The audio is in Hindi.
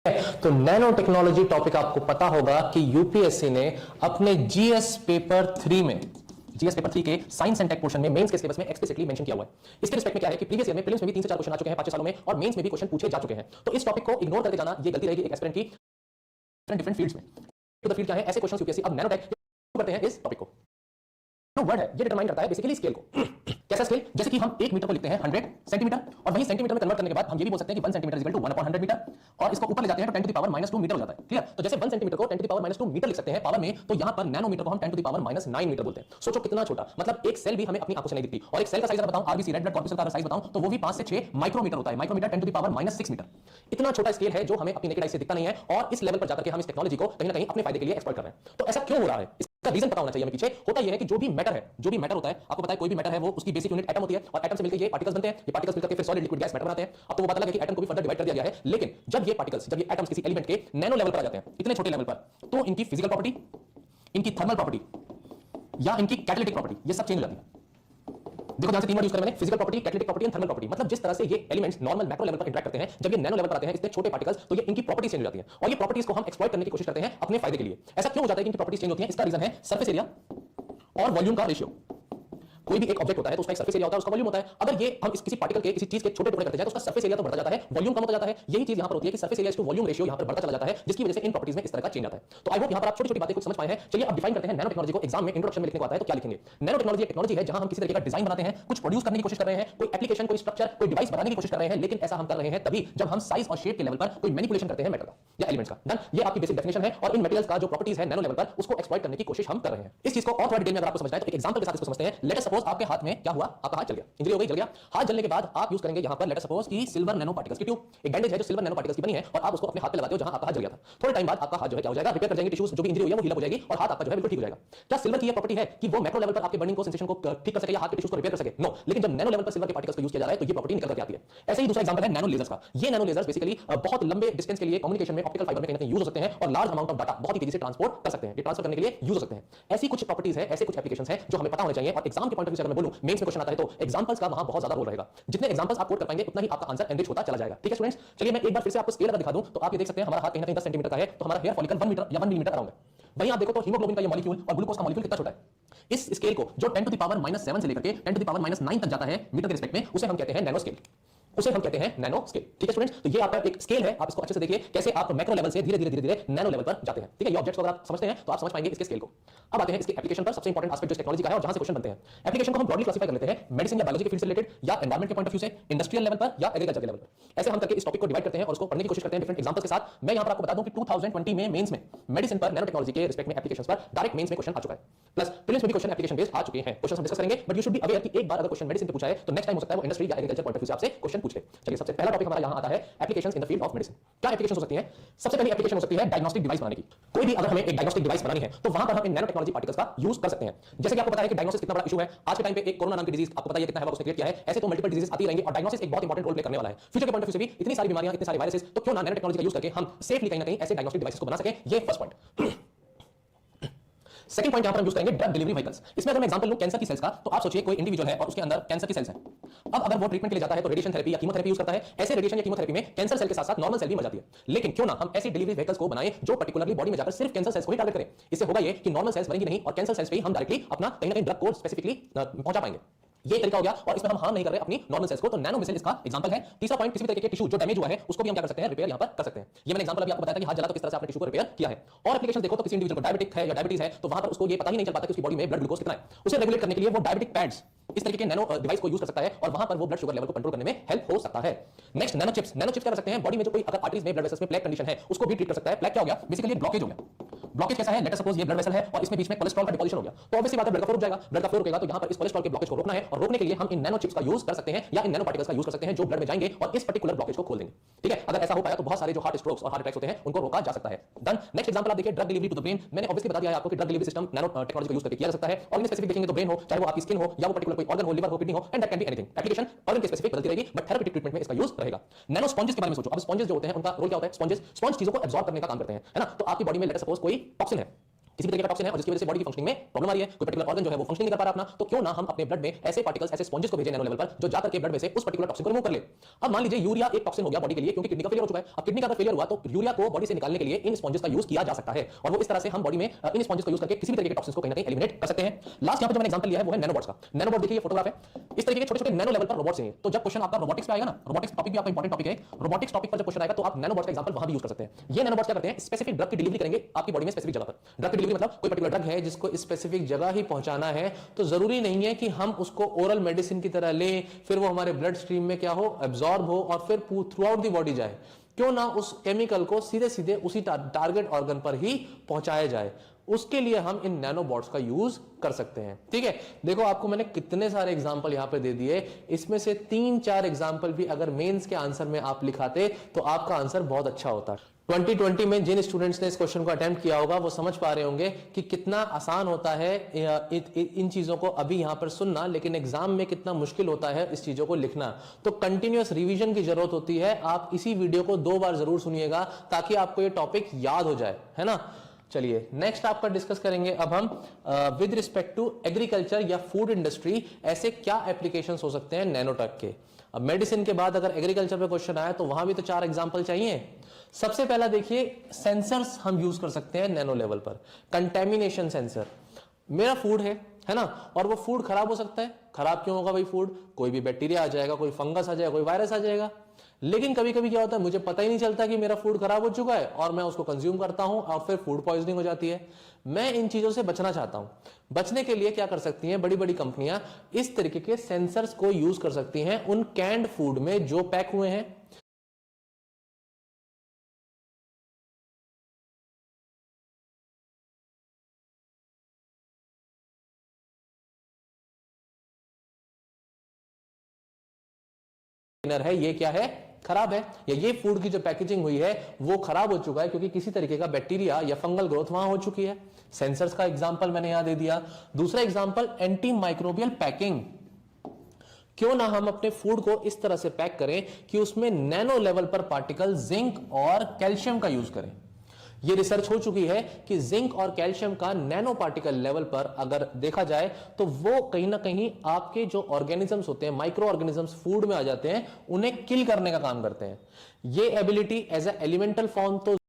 तो नैनो टेक्नोलॉजी टॉपिक आपको पता होगा कि यूपीएससी ने अपने जीएस पेपर 3 में जीएस पेपर 3 के साइंस एंड टेक पोर्शन में मेंस के सिलेबस में एक्सप्लिसिटली मेंशन किया हुआ है। इसके रिस्पेक्ट में क्या है कि प्रीवियस ईयर में प्रीलिम्स में भी 3 से 4 क्वेश्चन आ चुके हैं 5 सालों में और मेंस में भी क्वेश्चन पूछे जा चुके हैं। तो इस टॉपिक को इग्नोर करके जाना ये गलती रहेगी एक एस्पिरेंट की डिफरेंट फील्ड्स में। तो द फील्ड क्या है, ऐसे क्वेश्चंस यूपीएससी अब नैनो टेक करते हैं इस टॉपिक को। वर्ड है ये डिटरमाइन करता है बेसिकली स्केल को। कैसा स्केल? जैसे कि हम 1 मीटर को लिखते हैं 100 सेंटीमीटर और वही सेंटीमीटर में कन्वर्ट करने के बाद हम ये भी बोल सकते हैं कि 1 सेंटीमीटर इक्वल टू 1/100 मीटर और इसको ऊपर ले जाते हैं तो 10 टू द पावर -2 मीटर हो जाता है। क्लियर? तो जैसे 1 सेंटीमीटर को 10 टू द पावर -2 मीटर लिख सकते हैं पावर में, तो यहां पर नैनोमीटर को हम 10 टू द पावर -9 मीटर बोलते हैं। सोचो कितना छोटा, मतलब एक सेल भी हमें अपनी आंखों से नहीं दिखती। और एक सेल का साइज अगर बताऊं, आरबीसी रेड ब्लड कॉर्पस्कल का साइज बताऊं तो वो भी 5 से 6 माइक्रोमीटर होता है। Micrometre 10 to the power -6 metre. इतना छोटा स्केल है जो हमें अपनी नेकेड आई से दिखता नहीं है और इस लेवल पर जाकर के हम इस टेक्नोलॉजी को कहीं ना कहीं अपने फायदे के लिए एक्सप्लॉइट कर रहे हैं। तो ऐसा क्यों हो रहा है? इसका रीजन पता होना चाहिए हमें। पीछे होता यह है कि जो भी मैटर है, जो भी मैटर होता है, आपको पता है कोई भी मैटर है वो उसकी बेसिक यूनिट एटम होती है और एटम से मिलकर ये पार्टिकल्स बनते हैं। ये पार्टिकल्स मिलकर फिर सॉलिड लिक्विड गैस मैटर बनाते हैं। अब तो वो पता लगा कि एटम को भी फर्दर डिवाइड कर दिया गया है, लेकिन जब ये पार्टिकल्स, जब ये एटम्स किसी एलिमेंट के नैनो लेवल पर आ जाते हैं, इतने छोटे लेवल पर, तो इनकी फिजिकल प्रॉपर्टी, इनकी थर्मल प्रॉपर्टी या इनकी कैटालिटिक प्रॉपर्टी ये सब चेंज हो जाती है। देखो ध्यान से 3 वर्ड यूज करें मैंने, physical property, catalytic property and thermal property. मतलब जिस तरह से ये एलिमेंट्स नॉर्मल मैक्रो लेवल पर इंटरेक्ट करते हैं, जब ये नैनो लेवल पर आते हैं इतने छोटे पार्टिकल्स, तो ये इनकी प्रॉपर्टीज चेंज हो जाती हैं और ये प्रॉपर्टीज को हम एक्सप्लॉइट करने की कोशिश करते हैं अपने फायदे के लिए। ऐसा क्यों हो जाता है कि इनकी प्रॉपर्टीज चेंज होती हैं? इसका रीजन है सरफेस एरिया और वॉल्यूम का रेशियो। कोई भी एक ऑब्जेक्ट होता है तो उसका एक सरफेस एरिया होता है, उसका वॉल्यूम होता है। अगर ये हम किसी पार्टिकल के किसी चीज के छोटे टुकड़े करते हैं तो उसका सरफेस एरिया तो बढ़ता जाता है, वॉल्यूम कम होता जाता है। यही चीज यहां पर होती है कि surface area to volume ratio यहां पर बढ़ता चला जाता है, जिसकी वजह से इन प्रॉपर्टीज में इस तरह का चेंज आता है। तो आई होप यहां पर आप छोटी-छोटी बातें कुछ समझ पाए हैं। चलिए अब डिफाइन करते हैं नैनो टेक्नोलॉजी को। एग्जाम में इंट्रोडक्शन में लिखने को आता है तो क्या लिखेंगे? नैनो टेक्नोलॉजी एक टेक्नोलॉजी है जहां हम किसी तरीके का डिजाइन बनाते हैं, कुछ प्रोड्यूस करने की कोशिश कर रहे हैं, कोई एप्लीकेशन, कोई स्ट्रक्चर, कोई डिवाइस बनाने की कोशिश कर रहे हैं, लेकिन ऐसा हम कर रहे हैं तभी जब हम साइज और शेप के लेवल पर कोई मैनिपुलेशन करते हैं मैटर का या एलिमेंट्स का। डन, ये आपकी बेसिक डेफिनेशन है और इन मटेरियल्स का जो प्रॉपर्टीज है नैनो लेवल पर उसको एक्सप्लॉइट करने की कोशिश हम कर रहे हैं। इस चीज को और थोड़ा डिटेल में अगर आपको समझना है तो एक एग्जांपल के साथ इसको समझते हैं। लेट अस सपोज आपके हाथ में क्या हुआ, आपका हाथ जल गया, इंजरी हो गई, जल गया। हाथ जलने के बाद आप यूज करेंगे यहां पर लेट अस सपोज की सिल्वर नैनो पार्टिकल्स की ट्यूब, एक बैंडेज है जो सिल्वर नैनो पार्टिकल्स की बनी है और आप उसको अपने हाथ पे लगाते हो जहां आपका हाथ जल गया था। थोड़े टाइम बाद आपका हाथ जो है क्या हो जाएगा, रिपेयर कर जाएंगे टिश्यूज, जो भी इंजरी हुई है वो हील हो जाएगी और हाथ आपका जो है बिल्कुल ठीक हो जाएगा। क्या सिल्वर की ये प्रॉपर्टी है कि वो मैक्रो लेवल पर आपके बर्निंग को, सेंसेशन को ठीक कर सके या हाथ के टिश्यूज को रिपेयर कर सके? नो। लेकिन जब नैनो लेवल पर सिल्वर के पार्टिकल्स को यूज किया जा रहा है तो ये प्रॉपर्टी निकल कर आती है। ऐसे ही दूसरा एग्जांपल है नैनो लेजर्स का। ये नैनो लेजर्स बेसिकली बहुत लंबे डिस्टेंस के लिए कम्युनिकेशन में ऑप्टिकल फाइबर में कहीं ना कहीं यूज हो सकते हैं और लार्ज अमाउंट ऑफ डाटा बहुत ही तेजी से ट्रांसपोर्ट कर सकते हैं, ट्रांसफर करने के लिए यूज हो सकते हैं। ऐसी कुछ प्रॉपर्टीज है, ऐसे कुछ एप्लीकेशंस है जो हमें पता होने चाहिए। और एग्जाम के पॉइंट ऑफ व्यू से अगर मैं बोलूं, मेंस में क्वेश्चन आता है तो एग्जांपल्स का वहां बहुत ज्यादा रोल रहेगा। जितने एग्जांपल्स आप कोट कर पाएंगे उतना ही आपका आंसर एनरिच होता चला जाएगा। ठीक है स्टूडेंट्स, चलिए मैं एक बार फिर से आपको स्केल अगर दिखा दूं तो आप ये देख सकते हैं हमारा हाथ कहीं ना कहीं 10 सेंटीमीटर का है, तो हमारा हेयर फॉलिकल 1 मीटर या 1 मिलीमीटर अराउंड है। वहीं आप देखो तो हीमोग्लोबिन का ये मॉलिक्यूल और ग्लूकोज का मॉलिक्यूल कितना छोटा है। इस स्केल को जो 10 टू द पावर -7 से लेकर के 10 टू द पावर -9 तक जाता है मीटर के रिस्पेक्ट में, उसे हम कहते हैं नैनो स्केल, उसे हम कहते हैं नैनो स्केल। ठीक है स्टूडेंट्स, तो ये आपका एक स्केल है, आप इसको अच्छे से देखिए कैसे आप मैक्रो लेवल से धीरे धीरे नैनो लेवल पर जाते हैं। ठीक है, ये ऑब्जेक्ट्स को अगर आप समझते हैं तो आप समझ पाएंगे इसके स्केल को। अब आते हैं इसके एप्लीकेशन पर। सबसे इंपॉर्टेंट एस्पेक्ट जो टेक्नोलॉजी का है और जहां से क्वेश्चन बनते हैं, एप्लीकेशन को हम ब्रॉडली क्लासिफाई कर लेते हैं मेडिसिन या बायोलॉजी के फील्ड से रिलेटेड या एनवायरमेंट के पॉइंट ऑफ व्यू से, इंडस्ट्रियल लेवल पर या एग्रीकल्चर के लेवल पर। ऐसे हम करके इस टॉपिक को डिवाइड करते हैं और उसको पढ़ने की कोशिश करते हैं डिफरेंट एग्जांपल्स के साथ। मैं यहां पर आपको बता दूं कि 2020 में मेंस में मेडिसिन पर नैनो टेक्नोलॉजी के रिस्पेक्ट में एप्लीकेशंस पर डायरेक्ट मेंस में क्वेश्चन आ चुका है, प्लस प्रीलिम्स में भी क्वेश्चन एप्लीकेशन बेस्ड आ चुके हैं। क्वेश्चन हम डिस्कस करेंगे, but you should be aware कि एक बार अगर क्वेश्चन मेडिसिन पे पूछा है तो नेक्स्ट टाइम हो सकता है वो इंडस्ट्री या एग्रीकल्चर पॉइंट ऑफ व्यू से आपसे क्वेश्चन पूछ ले। चलिए सबसे पहला टॉपिक हमारा यहां आता है applications in the field of medicine. क्या एप्लीकेशंस हो सकती हैं? सबसे पहली एप्लीकेशन हो सकती है डायग्नोस्टिक डिवाइस बनाने की। कोई भी अगर हमें एक डायग्नोस्टिक डिवाइस बनानी है तो वहां पर हम इन नैनो टेक्नोलॉजी पार्टिकल्स का यूज कर सकते हैं। जैसे कि आपको पता है कि डायग्नोसिस कितना बड़ा इशू है आज के टाइम पे। एक कोरोना नाम की डिजीज आपको पता है कितना है उसने क्रिएट किया है। ऐसे तो मल्टीपल डिजीजेस आती रहेंगी और डायग्नोसिस एक बहुत इंपॉर्टेंट रोल प्ले करने वाला है फ्यूचर के पॉइंट ऑफ व्यू से भी। इतनी सारी बीमारियां, इतने सारे वायरसेस, तो क्यों ना नैनो टेक्नोलॉजी का यूज करके हम सेफली कहीं ना कहीं ऐसे डायग्नोस्टिक डिवाइसेस को बना सकें। ये फर्स्ट पॉइंट। सेकंड पॉइंट यहां पर हम यूज करेंगे ड्रग डिलीवरी व्हीकल्स। इसमें अगर मैं एग्जांपल लूं कैंसर की सेल्स का, तो आप सोचिए कोई इंडिविजुअल है और उसके अंदर कैंसर की सेल्स हैं। अब अगर वो ट्रीटमेंट के लिए जाता है तो रेडिएशन थेरेपी या कीमोथेरेपी यूज करता है। ऐसे रेडिएशन या कीमोथेरेपी में कैंसर सेल के साथ साथ नॉर्मल सेल भी मर जाती है। लेकिन क्यों ना हम ऐसी डिलीवरी व्हीकल्स को बनाएं जो पर्टिकुलरली बॉडी में जाकर सिर्फ कैंसर सेल्स को ही टारगेट करें। इससे होगा ये कि नॉर्मल सेल्स मरेंगी नहीं और कैंसर सेल्स पे ही हम डायरेक्टली अपना कहीं ना कहीं ड्रग को स्पेसिफिकली पहुंचा पाएंगे। ये तरीका हो गया और इसमें हम हार्म नहीं कर रहे अपनी नॉर्मल सेल्स को, तो नैनो मिसाइल इसका एग्जांपल है। तीसरा पॉइंट, किसी भी तरीके के टिश्यू जो डैमेज हुआ है उसको भी हम क्या कर सकते हैं, रिपेयर यहां पर कर सकते हैं। ये मैंने एग्जांपल अभी आपको बताया था कि हाथ जला तो किस तरह से आपने टिश्यू को रिपेयर किया है। और एप्लीकेशन देखो तो किसी इंडिविजुअल को डायबिटिक है या डायबिटीज है तो वहां पर उसको ये पता ही नहीं चल पाता कि उसकी बॉडी में ब्लड ग्लूकोज कितना है। उसे रेगुलेट करने के लिए वो डायबिटिक पैड्स इस तरीके के नैनो डिवाइस को यूज कर सकता है और वहां पर वो ब्लड शुगर लेवल को कंट्रोल करने में हेल्प हो सकता है। Next nano chips. Nano chips क्या कर सकते हैं, बॉडी में जो कोई अगर आर्टरीज में ब्लड वेसल्स में प्लेक कंडीशन है उसको भी ट्रीट कर सकता है। प्लेक क्या हो गया, बेसिकली ब्लॉकेज हो गया। ब्लॉकेज कैसा है, लेट अस सपोज ये ब्लड वेसल है और इसमें बीच में कोलेस्ट्रॉल का डिपोजिशन हो गया, तो ऑब्वियसली बात है ब्लड का फ्लो रुक जाएगा। ब्लड का फ्लो रुकेगा तो यहां पर इस कोलेस्ट्रॉल के ब्लॉकेज को रोकना है और रोकने के लिए हम इन नैनो चिप्स का यूज कर सकते हैं या इन नैनो पार्टिकल्स का यूज कर सकते हैं जो ब्लड में जाएंगे और इस पर्टिकुलर ब्लॉकेज को खोल देंगे। ठीक है, अगर ऐसा हो पाया तो बहुत सारे जो हार्ट स्ट्रोक्स और हार्ट अटैक्स होते हैं उनको रोका जा सकता है। डन। नेक्स्ट एग्जांपल आप देखिए drug delivery to the brain. मैंने ऑब्वियसली बता दिया है आपको कि drug delivery system nano technology का यूज करके किया जा सकता है और इन स्पेसिफिक देखेंगे तो ब्रेन हो, चाहे वो आपकी स्किन हो या वो पर्टिकुलर कोई ऑर्गन हो, लिवर हो, किडनी हो, and that can be anything. Application organ के स्पेसिफिक बदलती रहेगी बट थेरेप्यूटिक ट्रीटमेंट में इसका यूज रहेगा। नैनो स्पॉन्जेस के बारे में सोचो। अब स्पॉन्जेस जो होते हैं उनका रोल क्या होता है, स्पॉन्ज चीजों को एब्सॉर्ब करने का काम करते हैं, है ना। तो आपकी बॉडी में लेट अस सपोज कोई टॉक्सिन है किसी भी तरीके का टॉक्सिन है और जिसकी वजह से बॉडी की फंक्शनिंग में प्रॉब्लम आ रही है, कोई पर्टिकुलर ऑर्गन जो है वो फंक्शनिंग नहीं कर पा रहा अपना, तो क्यों ना हम अपने ब्लड में ऐसे पार्टिकल्स, ऐसे स्पॉन्जेस को भेजें नैनो लेवल पर जो जाकर के ब्लड में से उस पर्टिकुलर टॉक्सिन को रिमूव कर ले। अब मान लीजिए यूरिया एक टॉक्सिन हो गया बॉडी के लिए, क्योंकि किडनी का फेलियर हो चुका है। अब किडनी का अगर फेलियर हुआ तो यूरिया को बॉडी से निकालने के लिए इन स्पॉन्जेस का यूज किया जा सकता है, और वो इस तरह से हम बॉडी में इन स्पॉन्जेस को यूज करके किसी भी तरीके के टॉक्सिन्स को कहीं ना कहीं एलिमिनेट कर सकते हैं। लास्ट यहां पर जो मैंने एग्जांपल लिया है वो है नैनोबॉट्स का। नैनोबॉट देखिए, ये फोटोग्राफ है, इस तरीके के छोटे छोटे नैनो लेवल पर रोबोट्स हैं। तो जब क्वेश्चन आपका रोबोटिक्स पे आएगा ना, रोबोटिक्स टॉपिक भी आपका इंपॉर्टेंट टॉपिक है, रोबोटिक्स टॉपिक पर जब क्वेश्चन आएगा तो आप नैनोबॉट्स का एग्जांपल वहां भी यूज कर सकते हैं। ये नैनोबॉट्स क्या करते हैं, स्पेसिफिक ड्रग की डिलीवरी करेंगे आपकी बॉडी में स्पेसिफिक जगह पर। ड्रग की डिलीवरी मतलब कोई पर्टिकुलर ड्रग है जिसको स्पेसिफिक जगह ही पहुंचाना है, तो जरूरी नहीं है कि हम उसको ओरल मेडिसिन की तरह लें, फिर वो हमारे ब्लड स्ट्रीम में क्या हो, एब्जॉर्ब हो और फिर थ्रू आउट दी बॉडी जाए। क्यों ना उस केमिकल को सीधे सीधे उसी टारगेट ऑर्गन पर ही पहुंचाया जाए, उसके लिए हम इन नैनोबॉट्स का यूज कर सकते हैं। ठीक है, देखो आपको मैंने कितने सारे एग्जांपल यहां पे दे दिए, इसमें से 3-4 एग्जांपल भी अगर मेंस के आंसर में आप लिखाते तो आपका आंसर बहुत अच्छा होता। 2020 में जिन स्टूडेंट्स ने इस क्वेश्चन को अटेम्प्ट किया होगा वो समझ पा रहे होंगे कि कितना आसान होता है इन चीजों को अभी यहां पर सुनना, लेकिन एग्जाम में कितना मुश्किल होता है इस चीजों को लिखना। तो कंटिन्यूअस रिवीजन की जरूरत होती है। आप इसी वीडियो को 2 बार जरूर सुनिएगा ताकि आपको ये टॉपिक याद हो जाए, है ना। चलिए नेक्स्ट आपका डिस्कस करेंगे अब हम विद रिस्पेक्ट टू एग्रीकल्चर या फूड इंडस्ट्री ऐसे क्या एप्लीकेशंस हो सकते हैं नैनोटेक के। अब मेडिसिन के बाद अगर एग्रीकल्चर पे क्वेश्चन आया तो वहां भी तो 4 एग्जांपल चाहिए। सबसे पहला देखिए, सेंसर्स हम यूज कर सकते हैं नैनो लेवल पर। कंटेमिनेशन सेंसर, मेरा फूड है ना, और वो फूड खराब हो सकता है। खराब क्यों होगा भाई फूड, कोई भी बैक्टीरिया आ जाएगा, कोई फंगस आ जाएगा, कोई वायरस आ जाएगा। लेकिन कभी कभी क्या होता है, मुझे पता ही नहीं चलता कि मेरा फूड खराब हो चुका है और मैं उसको कंज्यूम करता हूं और फिर फूड पॉइजनिंग हो जाती है। मैं इन चीजों से बचना चाहता हूं। बचने के लिए क्या कर सकती हैं बड़ी बड़ी कंपनियां, इस तरीके के सेंसर्स को यूज कर सकती हैं उन कैंड फूड में जो पैक हुए हैं। है ये क्या है, खराब है, या ये फूड की जो पैकेजिंग हुई है वो खराब हो चुका है क्योंकि किसी तरीके का बैक्टीरिया या फंगल ग्रोथ वहां हो चुकी है। सेंसर्स का एग्जांपल मैंने यहां दे दिया। दूसरा एग्जांपल एंटी माइक्रोबियल पैकिंग। क्यों ना हम अपने फूड को इस तरह से पैक करें कि उसमें नैनो लेवल पर पार्टिकल जिंक और कैल्शियम का यूज करें। यह रिसर्च हो चुकी है कि जिंक और कैल्शियम का नैनो पार्टिकल लेवल पर अगर देखा जाए तो वो कहीं ना कहीं आपके जो ऑर्गेनिजम्स होते हैं, माइक्रो ऑर्गेनिजम्स फूड में आ जाते हैं, उन्हें किल करने का काम करते हैं। ये ability as a elemental form तो